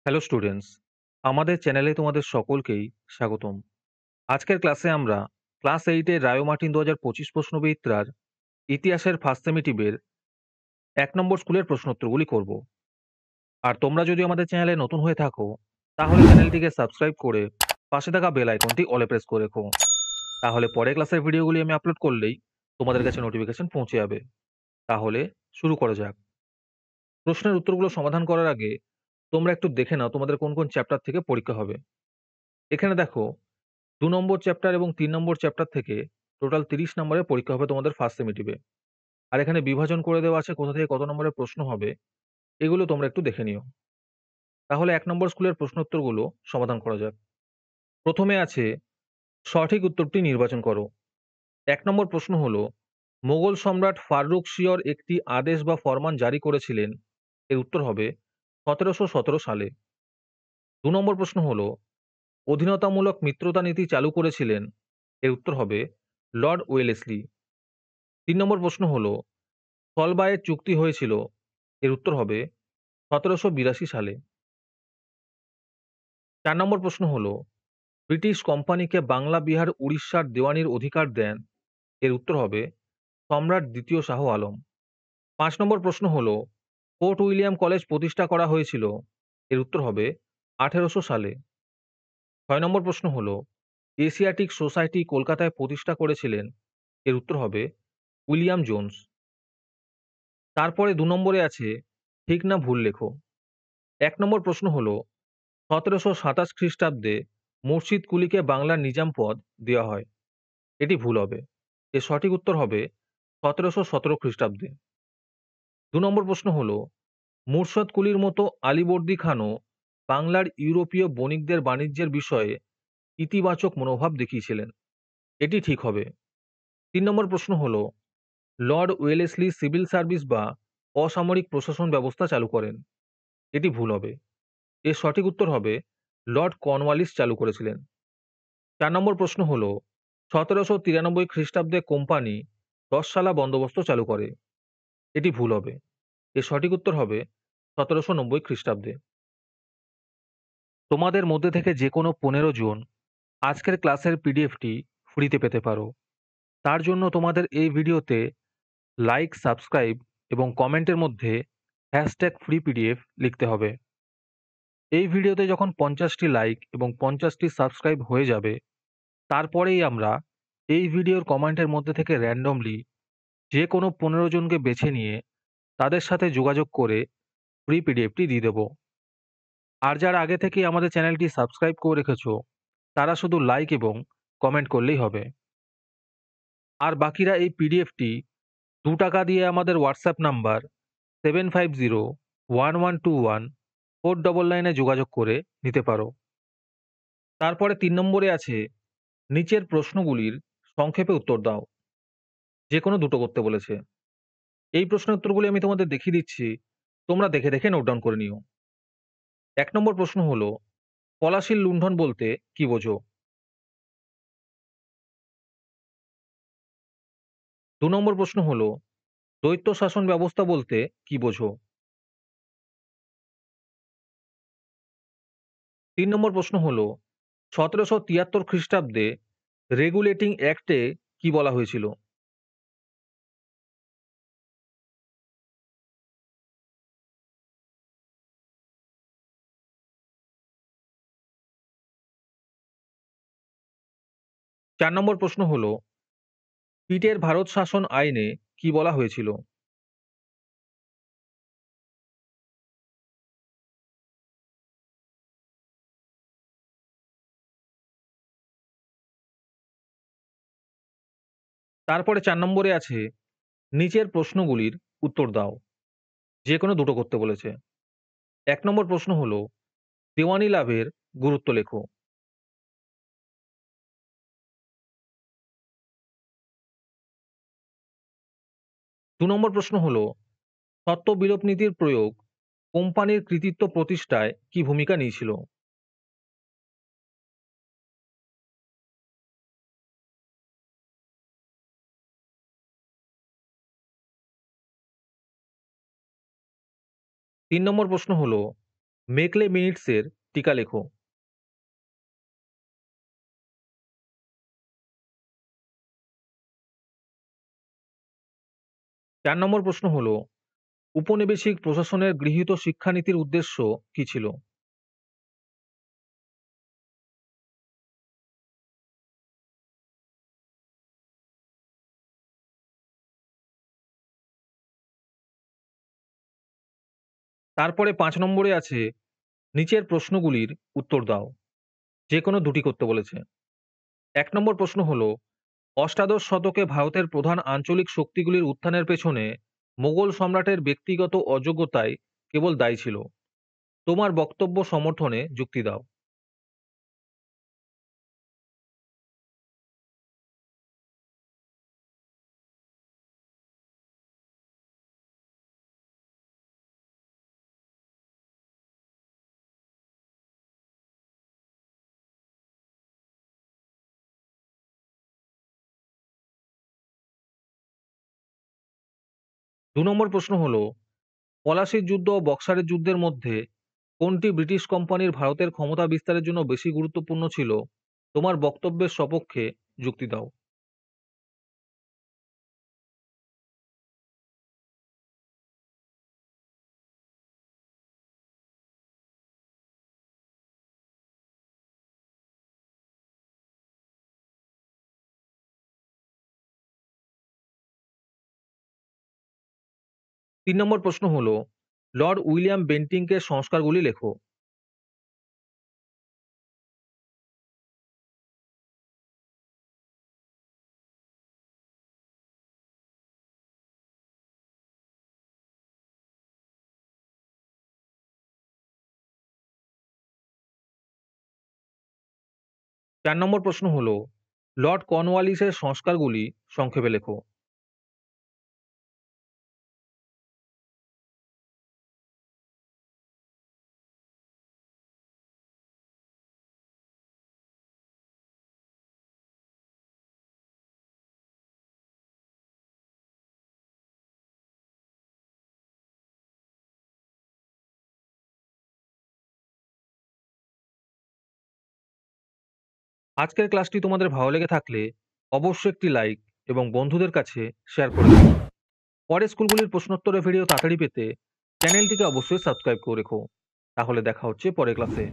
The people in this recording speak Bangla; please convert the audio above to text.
হ্যালো স্টুডেন্টস, আমাদের চ্যানেলে তোমাদের সকলকেই স্বাগতম। আজকের ক্লাসে আমরা ক্লাস 8 এর রায় মার্টিন 2025 প্রশ্নবিচিত্রার ইতিহাসের ফার্স্ট সেমিটিভের 1 নম্বর স্কুলের প্রশ্নোত্তরগুলি করব। আর তোমরা যদি আমাদের চ্যানেলে নতুন হয়ে থাকো তাহলে চ্যানেলটিকে সাবস্ক্রাইব করে পাশে থাকা বেল আইকনটি অলে প্রেস করে রেখো। তাহলে পরের ক্লাসের ভিডিওগুলি আমি আপলোড করলেই তোমাদের কাছে নোটিফিকেশন পৌঁছে যাবে। তাহলে শুরু করা যাক। প্রশ্নের উত্তরগুলো সমাধান করার আগে তোমরা একটু দেখে নাও তোমাদের কোন কোন চ্যাপ্টার থেকে পরীক্ষা হবে। এখানে দেখো 2 নম্বর চ্যাপ্টার এবং 3 নম্বর চ্যাপ্টার থেকে টোটাল 30 নম্বরের পরীক্ষা হবে তোমাদের ফার্স্ট সেমিটিভে। আর এখানে বিভাজন করে দেওয়া আছে কোথা থেকে কত নম্বরের প্রশ্ন হবে, এগুলো তোমরা একটু দেখে নিও। তাহলে 1 নম্বর স্কুলের প্রশ্নোত্তরগুলো সমাধান করা যাক। প্রথমে আছে সঠিক উত্তরটি নির্বাচন করো। 1 নম্বর প্রশ্ন হলো, মোগল সম্রাট ফাররুকশিয়র একটি আদেশ বা ফরমান জারি করেছিলেন। এর উত্তর হবে 1717 সালে। 2 নম্বর প্রশ্ন হলো, অধীনতামূলক মিত্রতা নীতি চালু করেছিলেন। এর উত্তর হবে লর্ড ওয়েলেসলি। 3 নম্বর প্রশ্ন হলো, স্থলবায়ের চুক্তি হয়েছিল। এর উত্তর হবে 1782 সালে। 4 নম্বর প্রশ্ন হলো, ব্রিটিশ কোম্পানিকে বাংলা বিহার উড়িষ্যার দেওয়ানির অধিকার দেন। এর উত্তর হবে সম্রাট দ্বিতীয় শাহ আলম। 5 নম্বর প্রশ্ন হলো, ফোর্ট উইলিয়াম কলেজ প্রতিষ্ঠা করা হয়েছিল। এর উত্তর হবে 1800 সালে। 6 নম্বর প্রশ্ন হলো, এশিয়াটিক সোসাইটি কলকাতায় প্রতিষ্ঠা করেছিলেন। এর উত্তর হবে উইলিয়াম জোন্স। তারপরে 2 নম্বরে আছে ঠিক না ভুল লেখো। 1 নম্বর প্রশ্ন হলো, 1727 খ্রিস্টাব্দে মুর্শিদকুলিকে বাংলার নিজাম পদ দেওয়া হয়। এটি ভুল হবে। এর সঠিক উত্তর হবে 1717 খ্রিস্টাব্দে। 2 নম্বর প্রশ্ন হলো, মুর্শিদকুলির মতো আলীবর্দী খানও বাংলার ইউরোপীয় বণিকদের বাণিজ্যের বিষয়ে ইতিবাচক মনোভাব দেখিয়েছিলেন। এটি ঠিক হবে। 3 নম্বর প্রশ্ন হলো, লর্ড ওয়েলেসলি সিভিল সার্ভিস বা অসামরিক প্রশাসন ব্যবস্থা চালু করেন। এটি ভুল হবে। এর সঠিক উত্তর হবে লর্ড কর্নওয়ালিস চালু করেছিলেন। 4 নম্বর প্রশ্ন হল, 1793 খ্রিস্টাব্দে কোম্পানি রসশালা বন্দোবস্ত চালু করে। এটি ভুল হবে। এর সঠিক উত্তর হবে 1790 খ্রিস্টাব্দে। তোমাদের মধ্যে থেকে যে কোনো 15 জন আজকের ক্লাসের পিডিএফটি ফ্রিতে পেতে পারো। তার জন্য তোমাদের এই ভিডিওতে লাইক, সাবস্ক্রাইব এবং কমেন্টের মধ্যে #ফ্রি পিডিএফ লিখতে হবে। এই ভিডিওতে যখন 50টি লাইক এবং 50টি সাবস্ক্রাইব হয়ে যাবে, তারপরেই আমরা এই ভিডিওর কমেন্টের মধ্যে থেকে র্যান্ডমলি যে কোনো 15 জনকে বেছে নিয়ে তাদের সাথে যোগাযোগ করে ফ্রি পিডিএফটি দিয়ে দেবো। আর যারা আগে থেকেই আমাদের চ্যানেলটি সাবস্ক্রাইব করে রেখেছো তারা শুধু লাইক এবং কমেন্ট করলেই হবে। আর বাকিরা এই পিডিএফটি 2 টাকা দিয়ে আমাদের হোয়াটসঅ্যাপ নাম্বার 7501121499 যোগাযোগ করে নিতে পারো। তারপরে 3 নম্বরে আছে নিচের প্রশ্নগুলির সংক্ষেপে উত্তর দাও। যে কোনো দুটো করতে বলেছে। এই প্রশ্নের উত্তরগুলি আমি তোমাদের দেখিয়ে দিচ্ছি, তোমরা দেখে দেখে নোট ডাউন করে নিও। 1 নম্বর প্রশ্ন হলো, পলাশীর লুণ্ঠন বলতে কি বোঝো? 2 নম্বর প্রশ্ন হলো, দ্বৈত শাসন ব্যবস্থা বলতে কি বোঝো? 3 নম্বর প্রশ্ন হলো, 1773 খ্রিস্টাব্দে রেগুলেটিং অ্যাক্টে কি বলা হয়েছিল? 4 নম্বর প্রশ্ন হলো, পিটের ভারত শাসন আইনে কি বলা হয়েছিল? 4 নম্বরে আছে নিচের প্রশ্নগুলির উত্তর দাও। যে কোনো দুটো করতে বলেছে। 1 নম্বর প্রশ্ন হলো, দেওয়ানি লাভের গুরুত্ব লেখো। 2 নম্বর প্রশ্ন হলো, সত্ত্ব বিলোপ নীতির প্রয়োগ কোম্পানির কৃতিত্ব প্রতিষ্ঠায় কি ভূমিকা নিয়েছিল? 3 নম্বর প্রশ্ন হলো, মেকলে মিনিটসের টিকা লেখো। ৪ নম্বর প্রশ্ন হলো, উপনিবেশিক প্রশাসনের গৃহীত শিক্ষানীতির উদ্দেশ্য কী ছিল? তারপরে ৫ নম্বরে আছে, নিচের প্রশ্নগুলির উত্তর দাও। যেকোনো দুটি করতে বলেছে। ১ নম্বর প্রশ্ন হলো, অষ্টাদশ শতকে ভারতের প্রধান আঞ্চলিক শক্তিগুলির উত্থানের পেছনে মোগল সম্রাটের ব্যক্তিগত অযোগ্যতাই কেবল দায়ী ছিল। তোমার বক্তব্য সমর্থনে যুক্তি দাও। ২ নম্বর প্রশ্ন হলো, পলাশির যুদ্ধ ও বক্সারের যুদ্ধের মধ্যে কোনটি ব্রিটিশ কোম্পানির ভারতের ক্ষমতা বিস্তারের জন্য বেশি গুরুত্বপূর্ণ ছিল? তোমার বক্তব্যের সপক্ষে যুক্তি দাও। ৩ নম্বর প্রশ্ন হলো, লর্ড উইলিয়াম বেন্টিংকের সংস্কারগুলি লেখো। ৪ নম্বর প্রশ্ন হলো, লর্ড কর্নওয়ালিসের সংস্কারগুলি সংক্ষেপে লেখো। 'আজকের ক্লাসটি তোমাদের ভালো লেগে থাকলে অবশ্যই একটি লাইক এবং বন্ধুদের কাছে শেয়ার করে দিও। পরের স্কুলগুলির প্রশ্নোত্তরের ভিডিও তাড়াতাড়ি পেতে চ্যানেলটিকে অবশ্যই সাবস্ক্রাইব করে রেখো। তাহলে দেখা হচ্ছে পরের ক্লাসে।